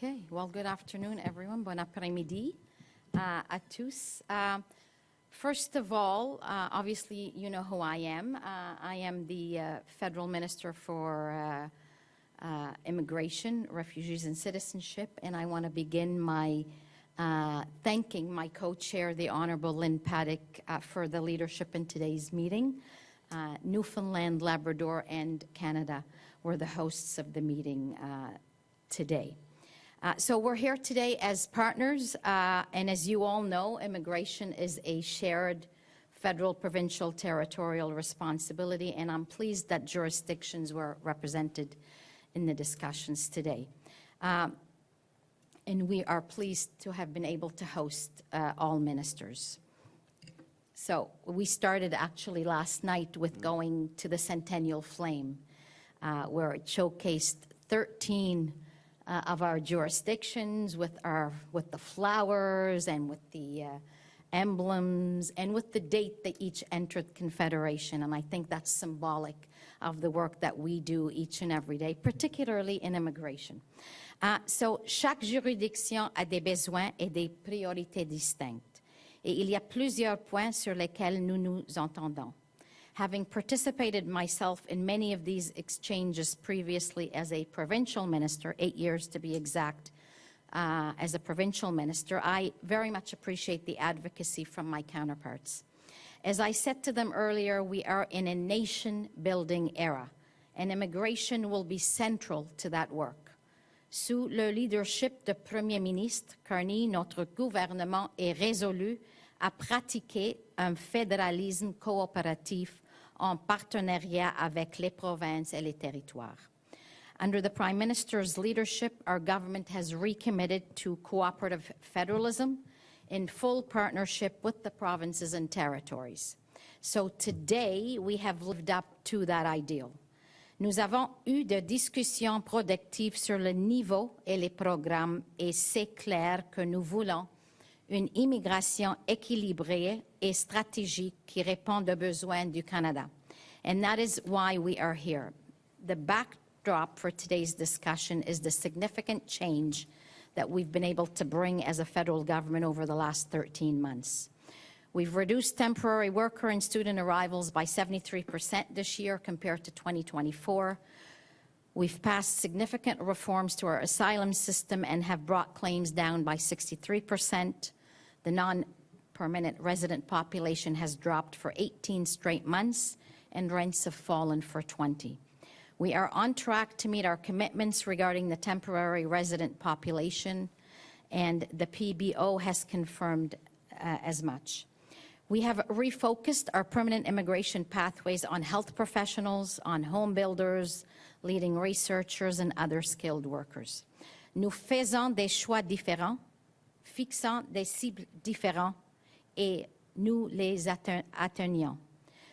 Okay, well, good afternoon, everyone. Bon après-midi à tous. First of all, obviously, you know who I am. I am the Federal Minister for Immigration, Refugees, and Citizenship, and I want to begin my thanking my co-chair, the Honorable Lin Paddock, for the leadership in today's meeting. Newfoundland, Labrador, and Canada were the hosts of the meeting today. So we're here today as partners, and as you all know, immigration is a shared federal, provincial, territorial responsibility, and I'm pleased that jurisdictions were represented in the discussions today. And we are pleased to have been able to host all ministers. So we started actually last night with going to the Centennial Flame, where it showcased 13 of our jurisdictions with the flowers and with the emblems and with the date that each entered Confederation. And I think that's symbolic of the work that we do each and every day, particularly in immigration. So chaque juridiction a des besoins et des priorités distinctes. Et il y a plusieurs points sur lesquels nous nous entendons. Having participated myself in many of these exchanges previously as a provincial minister, 8 years to be exact, as a provincial minister, I very much appreciate the advocacy from my counterparts. As I said to them earlier, we are in a nation-building era, and immigration will be central to that work. Sous le leadership du Premier ministre Carney, notre gouvernement est résolu à pratiquer un fédéralisme coopératif en partenariat avec les provinces et les territoires. Under the Prime Minister's leadership, our government has recommitted to cooperative federalism in full partnership with the provinces and territories. So today, we have lived up to that ideal. Nous avons eu des discussions productives sur le niveau et les programmes, et c'est clair que nous voulons une immigration équilibrée et stratégique qui répond aux besoins du Canada. And that is why we are here. The backdrop for today's discussion is the significant change that we've been able to bring as a federal government over the last 13 months. We've reduced temporary worker and student arrivals by 73% this year compared to 2024. We've passed significant reforms to our asylum system and have brought claims down by 63%. The non-permanent resident population has dropped for 18 straight months, and rents have fallen for 20. We are on track to meet our commitments regarding the temporary resident population, and the PBO has confirmed as much. We have refocused our permanent immigration pathways on health professionals, on home builders, leading researchers, and other skilled workers. Nous faisons des choix différents, fixant des cibles différents, et nous les atteignons.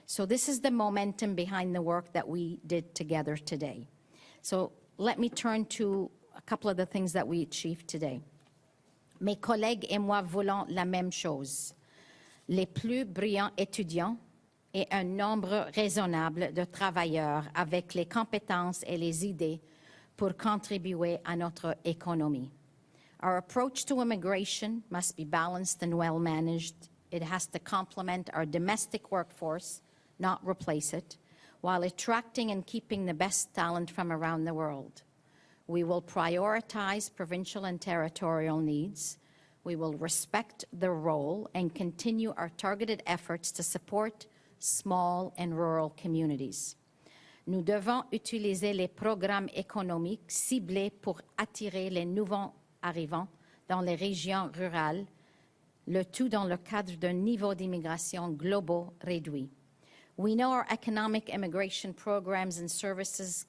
So this is the momentum behind the work that we did together today. So let me turn to a couple of the things that we achieved today. Mes collègues et moi voulons la même chose. Les plus brillants étudiants et un nombre raisonnable de travailleurs avec les compétences et les idées pour contribuer à notre économie. Our approach to immigration must be balanced and well managed. It has to complement our domestic workforce, not replace it, while attracting and keeping the best talent from around the world. We will prioritize provincial and territorial needs. We will respect the role and continue our targeted efforts to support small and rural communities. Nous devons utiliser les programmes économiques ciblés pour attirer les nouveaux arrivants dans les régions rurales, le tout dans le cadre d'un niveau d'immigration global réduit. We know our economic immigration programs and services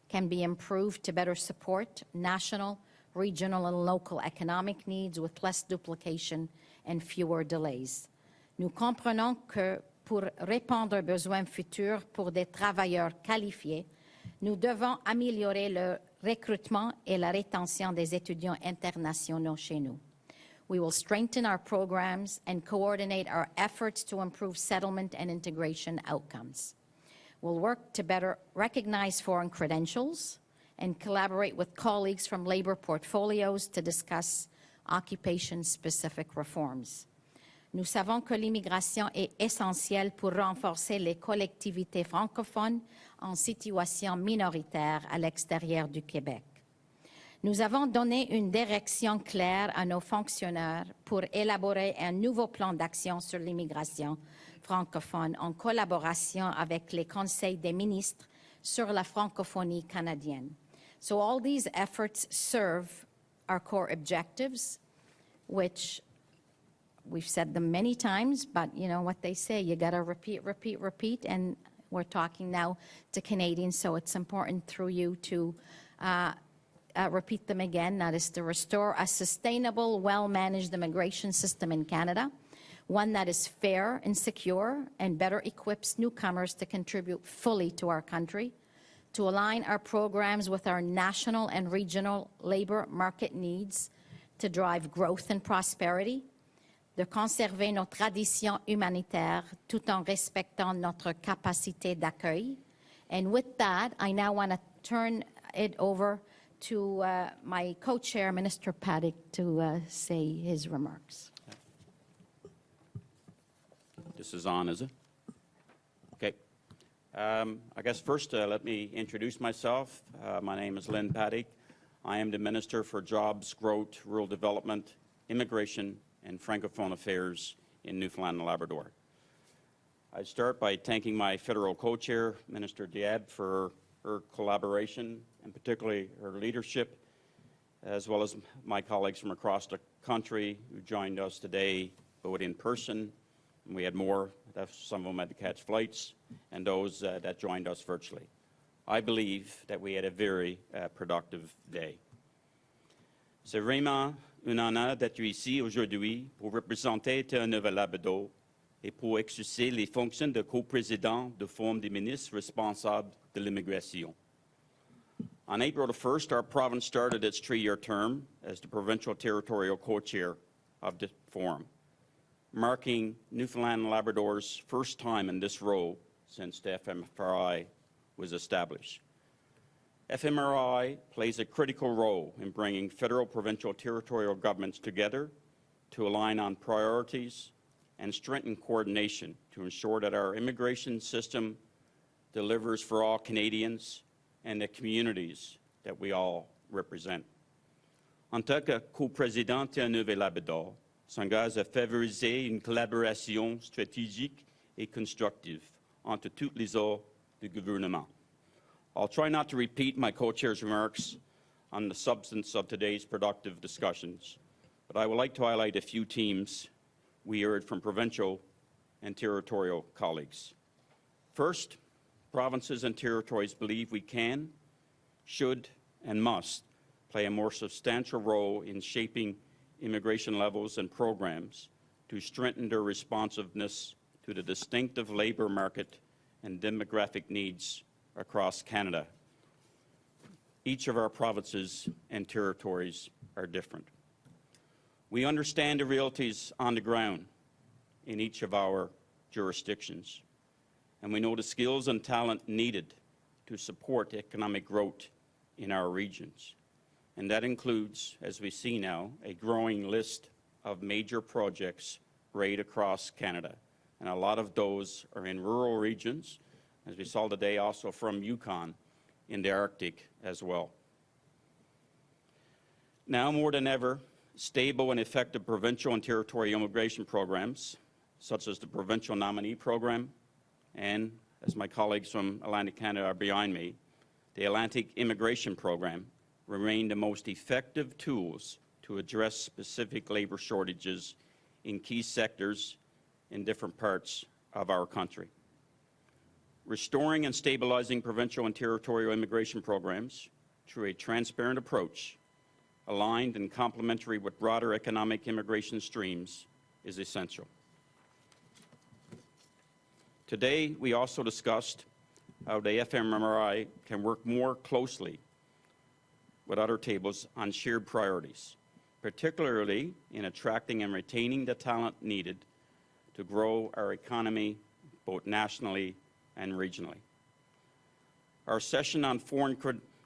can be improved to better support national, regional, and local economic needs with less duplication and fewer delays. Nous comprenons que pour répondre aux besoins futurs pour des travailleurs qualifiés, nous devons améliorer le recrutement et la rétention des étudiants internationaux chez nous. We will strengthen our programs and coordinate our efforts to improve settlement and integration outcomes. We'll work to better recognize foreign credentials and collaborate with colleagues from labor portfolios to discuss occupation-specific reforms. Nous savons que l'immigration est essentielle pour renforcer les collectivités francophones en situation minoritaire à l'extérieur du Québec. Nous avons donné une direction claire à nos fonctionnaires pour élaborer un nouveau plan d'action sur l'immigration francophone en collaboration avec les conseils des ministres sur la francophonie canadienne. So all these efforts serve our core objectives, which we've said them many times, but you know what they say, you gotta repeat, repeat, repeat, and we're talking now to Canadians, so it's important through you to repeat them again. That is to restore a sustainable, well-managed immigration system in Canada, one that is fair and secure and better equips newcomers to contribute fully to our country, to align our programs with our national and regional labor market needs to drive growth and prosperity, de conserver nos traditions humanitaires tout en respectant notre capacité d'accueil. And with that, I now want to turn it over to my co-chair, Minister Paddock, to say his remarks. This is on, is it? Okay. I guess first let me introduce myself. My name is Lin Paddock. I am the Minister for Jobs, Growth, Rural Development, Immigration, and Francophone Affairs in Newfoundland and Labrador. I start by thanking my federal co-chair, Minister Diab, for her collaboration and particularly her leadership, as well as my colleagues from across the country who joined us today, both in person, and we had more, some of them had to catch flights, and those that joined us virtually. I believe that we had a very productive day. C'est vraiment un honneur d'être ici aujourd'hui pour représenter Terre-Neuve-Labrador et pour exercer les fonctions de co-président du Forum des ministres responsables de l'immigration. On April the 1st, our province started its 3-year term as the provincial territorial co-chair of the Forum, marking Newfoundland and Labrador's first time in this role since the FMRI was established. FMRI plays a critical role in bringing federal, provincial, territorial governments together to align on priorities and strengthen coordination to ensure that our immigration system delivers for all Canadians and the communities that we all represent. En tant que co-président Terre-Neuve-Labrador, s'engage à favoriser une collaboration stratégique et constructive entre toutes les ordres du gouvernement. I'll try not to repeat my co-chair's remarks on the substance of today's productive discussions, but I would like to highlight a few themes we heard from provincial and territorial colleagues. First, provinces and territories believe we can, should, and must play a more substantial role in shaping immigration levels and programs to strengthen their responsiveness to the distinctive labor market and demographic needs across Canada. Each of our provinces and territories are different. We understand the realities on the ground in each of our jurisdictions, and we know the skills and talent needed to support economic growth in our regions. And that includes, as we see now, a growing list of major projects right across Canada. And a lot of those are in rural regions, as we saw today, also from Yukon in the Arctic as well. Now more than ever, stable and effective provincial and territorial immigration programs, such as the Provincial Nominee Program, and, as my colleagues from Atlantic Canada are behind me, the Atlantic Immigration Program, remain the most effective tools to address specific labor shortages in key sectors in different parts of our country. Restoring and stabilizing provincial and territorial immigration programs through a transparent approach, aligned and complementary with broader economic immigration streams, is essential. Today, we also discussed how the FMRI can work more closely with other tables on shared priorities, particularly in attracting and retaining the talent needed to grow our economy both nationally and regionally. Our session on foreign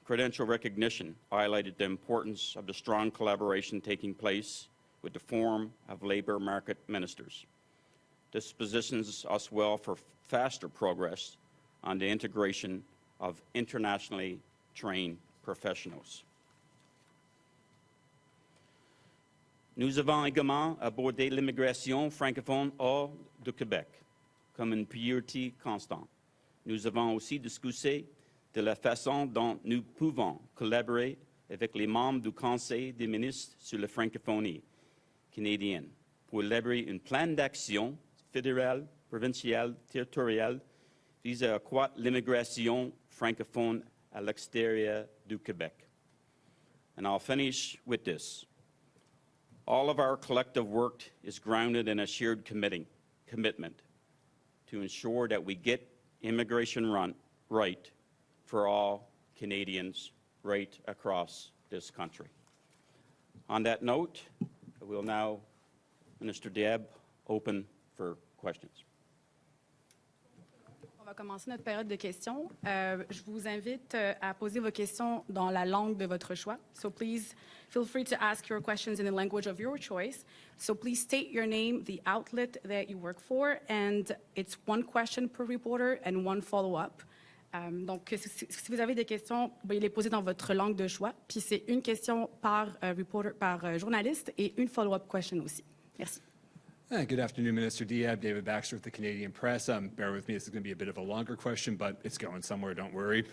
credential recognition highlighted the importance of the strong collaboration taking place with the Forum of Labour Market Ministers. This positions us well for faster progress on the integration of internationally trained professionals. Nous avons également abordé l'immigration francophone hors du Québec comme une priorité constante. Nous avons aussi discuté de la façon dont nous pouvons collaborer avec les membres du Conseil des ministres sur la francophonie canadienne pour élaborer un plan d'action fédéral, provincial, territorial visant à accroître l'immigration francophone à l'extérieur du Québec. And I'll finish with this. All of our collective work is grounded in a shared commitment to ensure that we get immigration right for all Canadians right across this country. On that note, I will now, Minister Diab, open for questions. On va commencer notre période de questions. Je vous invite à poser vos questions dans la langue de votre choix. So please feel free to ask your questions in the language of your choice. So please state your name, the outlet that you work for, and it's one question per reporter and one follow-up. Donc, si vous avez des questions, veuillez les poser dans votre langue de choix. Puis c'est une question par reporter, par journaliste et une follow-up question aussi. Merci. Good afternoon, Minister Diab. David Baxter with the Canadian Press. Bear with me, this is going to be a bit of a longer question, but it's going somewhere, don't worry.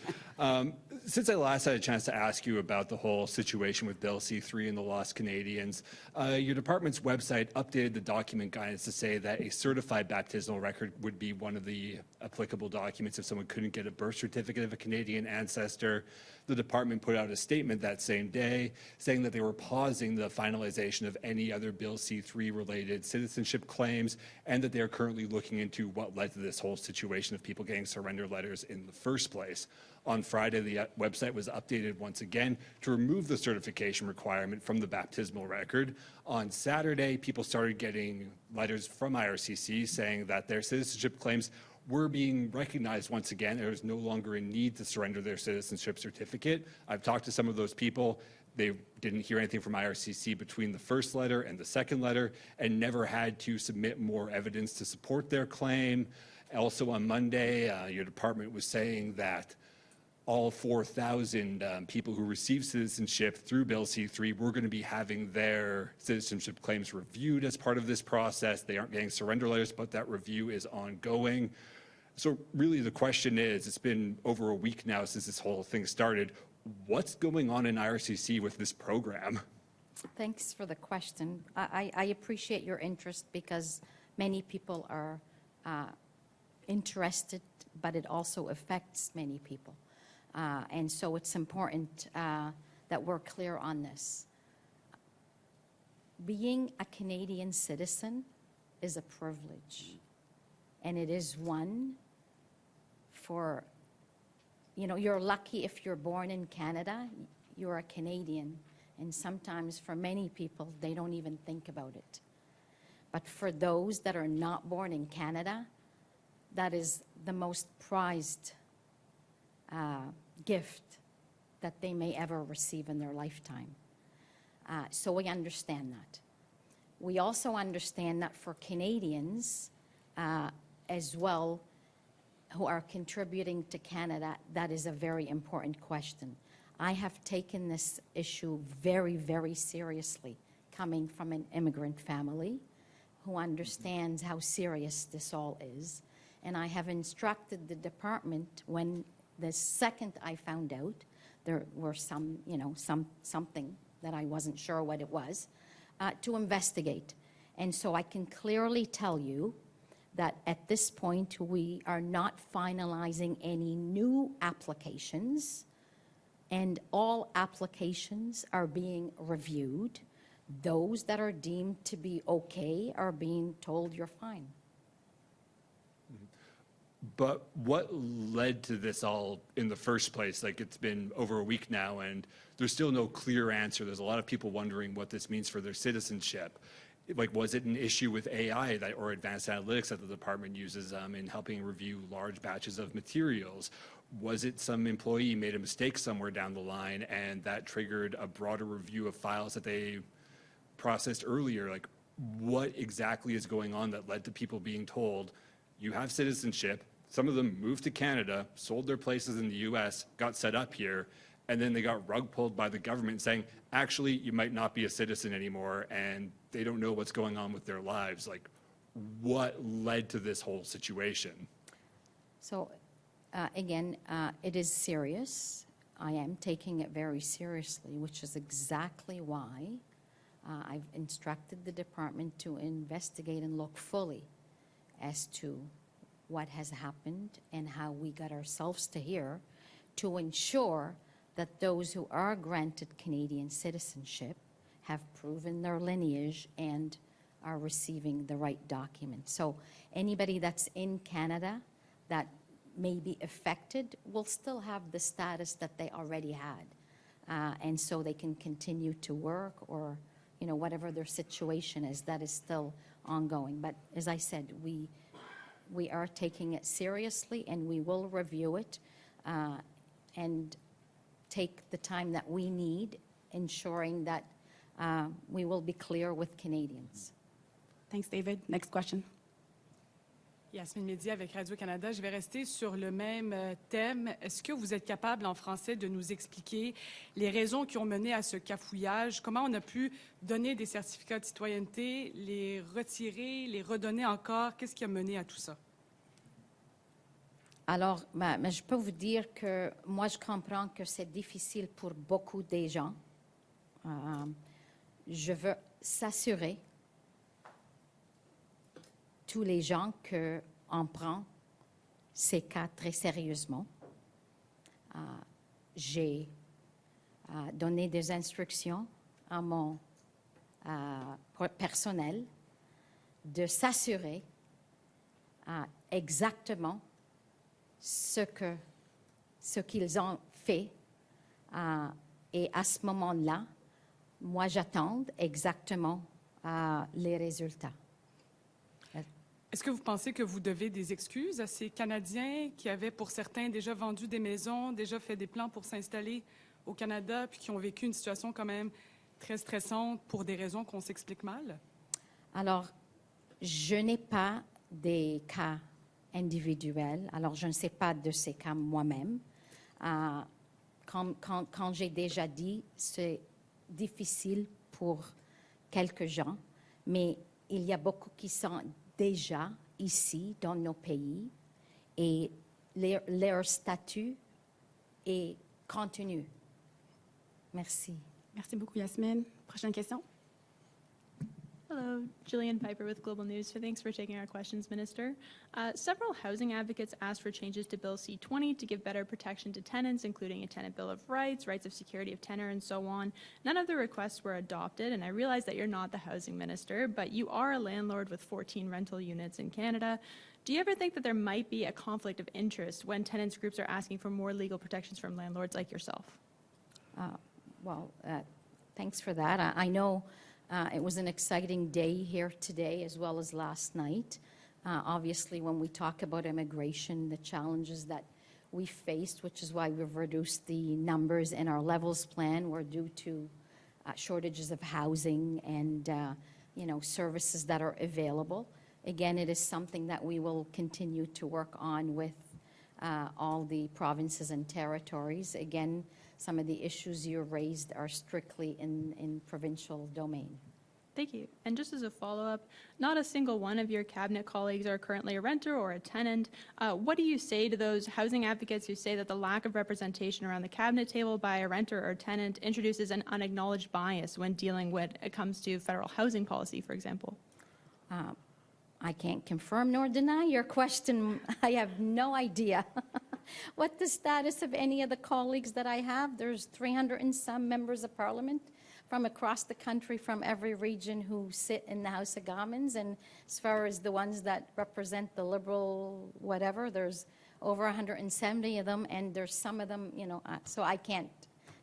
Since I last had a chance to ask you about the whole situation with Bill C-3 and the lost Canadians, your department's website updated the document guidance to say that a certified baptismal record would be one of the applicable documents if someone couldn't get a birth certificate of a Canadian ancestor. The department put out a statement that same day saying that they were pausing the finalization of any other Bill C-3 related citizenship claims and that they are currently looking into what led to this whole situation of people getting surrender letters in the first place. On Friday, the website was updated once again to remove the certification requirement from the baptismal record. On Saturday, people started getting letters from IRCC saying that their citizenship claims were being recognized once again. There is no longer a need to surrender their citizenship certificate. I've talked to some of those people. They didn't hear anything from IRCC between the first letter and the second letter and never had to submit more evidence to support their claim. Also on Monday, your department was saying that all 4,000 people who received citizenship through Bill C-3 were going to be having their citizenship claims reviewed as part of this process. They aren't getting surrender letters, but that review is ongoing. So really the question is, it's been over a week now since this whole thing started. What's going on in IRCC with this program? Thanks for the question. I appreciate your interest because many people are interested, but it also affects many people. And so it's important that we're clear on this. Being a Canadian citizen is a privilege, and it is one for, you know, you're lucky if you're born in Canada, you're a Canadian, and sometimes for many people, they don't even think about it. But for those that are not born in Canada, that is the most prized gift that they may ever receive in their lifetime. So we understand that. We also understand that for Canadians as well who are contributing to Canada, that is a very important question. I have taken this issue very, very seriously, coming from an immigrant family who understands how serious this all is. And I have instructed the department when the second I found out there were some, you know, something that I wasn't sure what it was, to investigate. And so I can clearly tell you that at this point we are not finalizing any new applications, and all applications are being reviewed. Those that are deemed to be okay are being told you're fine. But what led to this all in the first place? Like, it's been over a week now and there's still no clear answer. There's a lot of people wondering what this means for their citizenship. Like, was it an issue with AI or advanced analytics that the department uses in helping review large batches of materials? Was it some employee made a mistake somewhere down the line and that triggered a broader review of files that they processed earlier? Like, what exactly is going on that led to people being told, you have citizenship, some of them moved to Canada, sold their places in the US, got set up here, and then they got rug pulled by the government saying, actually, you might not be a citizen anymore, and they don't know what's going on with their lives. Like, what led to this whole situation? So, again, it is serious. I am taking it very seriously, which is exactly why I've instructed the department to investigate and look fully as to what has happened and how we got ourselves to here to ensure that those who are granted Canadian citizenship have proven their lineage and are receiving the right documents. So anybody that's in Canada that may be affected will still have the status that they already had. And so they can continue to work or, you know, whatever their situation is, that is still ongoing. But as I said, we are taking it seriously and we will review it and take the time that we need, ensuring that we will be clear with Canadians. Thanks, David. Next question. Yasmine Mehdi avec Radio-Canada. Je vais rester sur le même thème. Est-ce que vous êtes capable, en français, de nous expliquer les raisons qui ont mené à ce cafouillage? Comment on a pu donner des certificats de citoyenneté, les retirer, les redonner encore? Qu'est-ce qui a mené à tout ça? Alors, mais je peux vous dire que moi, je comprends que c'est difficile pour beaucoup de gens. Je veux s'assurer tous les gens qu'on prend ces cas très sérieusement. J'ai donné des instructions à mon personnel de s'assurer exactement ce qu'ils ont fait. Et à ce moment-là, moi, j'attends exactement les résultats. Est-ce que vous pensez que vous devez des excuses à ces Canadiens qui avaient, pour certains, déjà vendu des maisons, déjà fait des plans pour s'installer au Canada, puis qui ont vécu une situation quand même très stressante pour des raisons qu'on s'explique mal? Alors, je n'ai pas des cas individuels, alors je ne sais pas de ces cas moi-même. Quand j'ai déjà dit, c'est difficile pour quelques gens, mais il y a beaucoup qui sont déjà ici dans nos pays et leur statut est continu. Merci. Merci beaucoup, Yasmine. Prochaine question. Hello, Jillian Piper with Global News. Thanks for taking our questions, Minister. Several housing advocates asked for changes to Bill C-20 to give better protection to tenants, including a tenant bill of rights, rights of security of tenor, and so on. None of the requests were adopted, and I realize that you're not the housing minister, but you are a landlord with 14 rental units in Canada. Do you ever think that there might be a conflict of interest when tenants groups are asking for more legal protections from landlords like yourself? Thanks for that. I know it was an exciting day here today as well as last night. Obviously, when we talk about immigration, the challenges that we faced, which is why we've reduced the numbers in our levels plan, were due to shortages of housing and services that are available. Again, it is something that we will continue to work on with all the provinces and territories. Again, some of the issues you raised are strictly in provincial domain. Thank you. And just as a follow-up, not a single one of your cabinet colleagues are currently a renter or a tenant. What do you say to those housing advocates who say that the lack of representation around the cabinet table by a renter or tenant introduces an unacknowledged bias when dealing when it comes to federal housing policy, for example? I can't confirm nor deny your question. I have no idea what the status of any of the colleagues that I have. There's 300 and some members of parliament from across the country, from every region, who sit in the House of Commons. And as far as the ones that represent the Liberal whatever, there's over 170 of them, and there's some of them, so I can't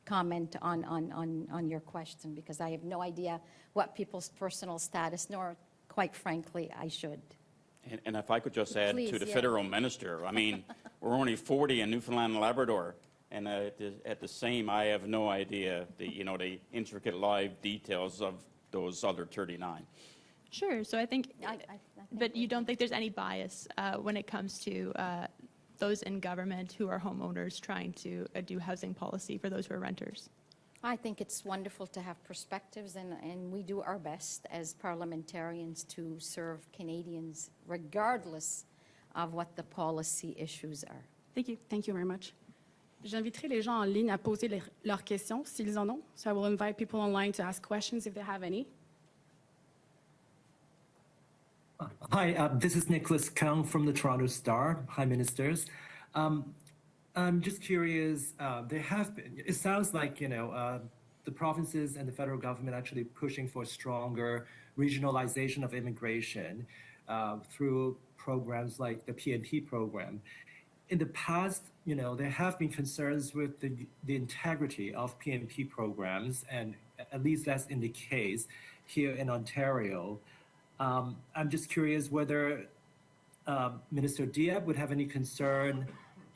comment on your question because I have no idea what people's personal status, nor, quite frankly, I should. And if I could just add Please, to the yeah. federal minister, I mean, we're only 40 in Newfoundland and Labrador. And at the same, I have no idea the intricate live details of those other 39. Sure. So I think, I think but you don't think there's any bias when it comes to those in government who are homeowners trying to do housing policy for those who are renters? I think it's wonderful to have perspectives, and we do our best as parliamentarians to serve Canadians regardless of what the policy issues are. Thank you. Thank you very much. J'inviterai les gens en ligne à poser leurs questions s'ils en ont. So I will invite people online to ask questions if they have any. Hi, this is Nicholas Kang from the Toronto Star. Hi, ministers. I'm just curious, there have been, it sounds like, the provinces and the federal government actually pushing for stronger regionalization of immigration through programs like the PNP program. In the past, there have been concerns with the integrity of PNP programs, and at least that's in the case here in Ontario. I'm just curious whether Minister Diab would have any concern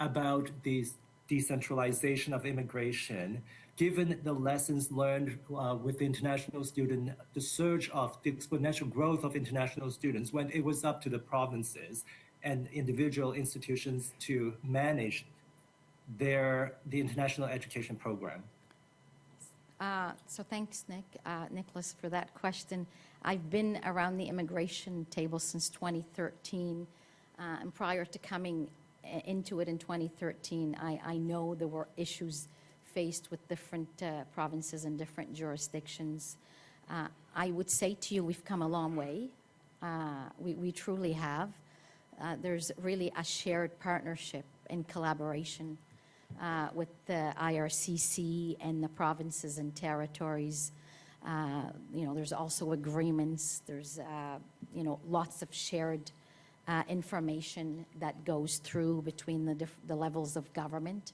about the decentralization of immigration, given the lessons learned with the international student, the surge of the exponential growth of international students, when it was up to the provinces and individual institutions to manage the international education program. So thanks, Nicholas, for that question. I've been around the immigration table since 2013, and prior to coming into it in 2013, I know there were issues faced with different provinces and different jurisdictions. I would say to you, we've come a long way. We truly have. There's really a shared partnership and collaboration with the IRCC and the provinces and territories. There's also agreements. There's, lots of shared information that goes through between the levels of government.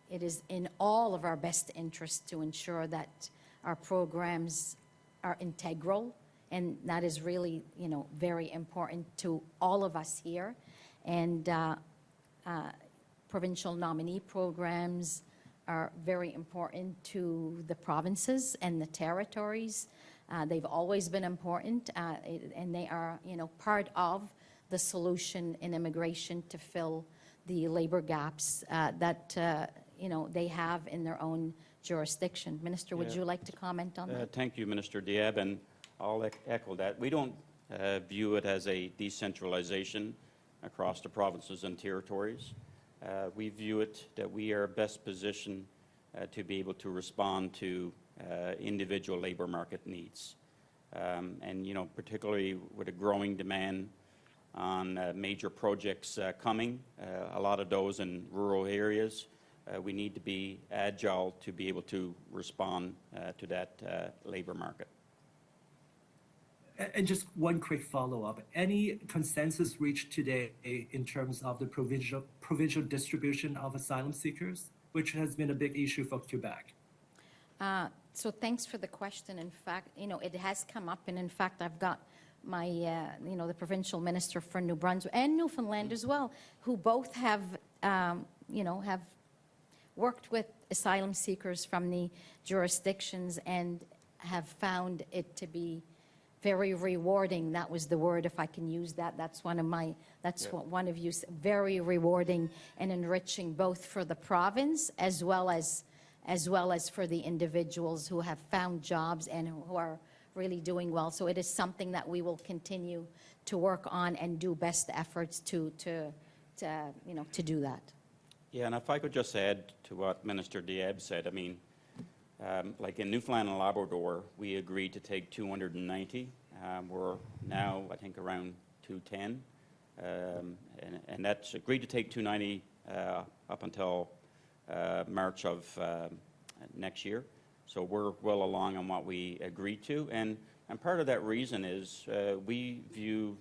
It is in all of our best interest to ensure that our programs are integral, and that is really, very important to all of us here. And provincial nominee programs are very important to the provinces and the territories. They've always been important, and they are, part of the solution in immigration to fill the labor gaps that, they have in their own jurisdiction. Minister, would you like to comment on that? Thank you, Minister Diab, and I'll echo that. We don't view it as a decentralization across the provinces and territories. We view it that we are best positioned to be able to respond to individual labor market needs. And, particularly with a growing demand on major projects coming, a lot of those in rural areas, we need to be agile to be able to respond to that labor market. And just one quick follow-up. Any consensus reached today in terms of the provincial distribution of asylum seekers, which has been a big issue for Quebec? So thanks for the question. In fact, it has come up, and in fact, I've got my, the provincial minister for New Brunswick and Newfoundland as well, who both have, have worked with asylum seekers from the jurisdictions and have found it to be very rewarding. That was the word, if I can use that. That's one of my, what one of you said, very rewarding and enriching, both for the province as well as for the individuals who have found jobs and who are really doing well. So it is something that we will continue to work on and do best efforts to do that. Yeah, and if I could just add to what Minister Diab said, I mean, like in Newfoundland and Labrador, we agreed to take 290. We're now, I think, around 210. And that's agreed to take 290 up until March of next year. So we're well along on what we agreed to. And part of that reason is we view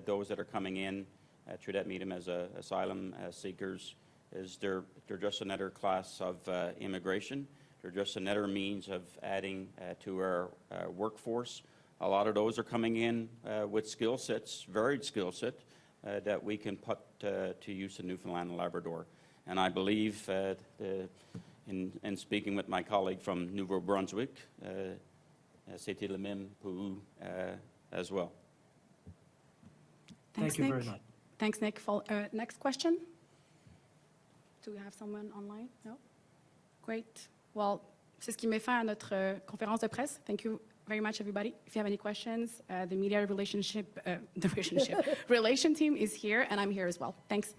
those that are coming in through that medium as asylum seekers is they're just another class of immigration. They're just another means of adding to our workforce. A lot of those are coming in with skill sets, varied skill set, that we can put to use in Newfoundland and Labrador. And I believe, in speaking with my colleague from Nouveau Brunswick, c'était le même pour eux as well. Thanks, Thank you Nick. very much. Thanks, Nick. Next question? Do we have someone online? No? Great. Well, c'est ce qui met fin à notre conférence de presse. Thank you very much, everybody. If you have any questions, the media relation team is here, and I'm here as well. Thanks.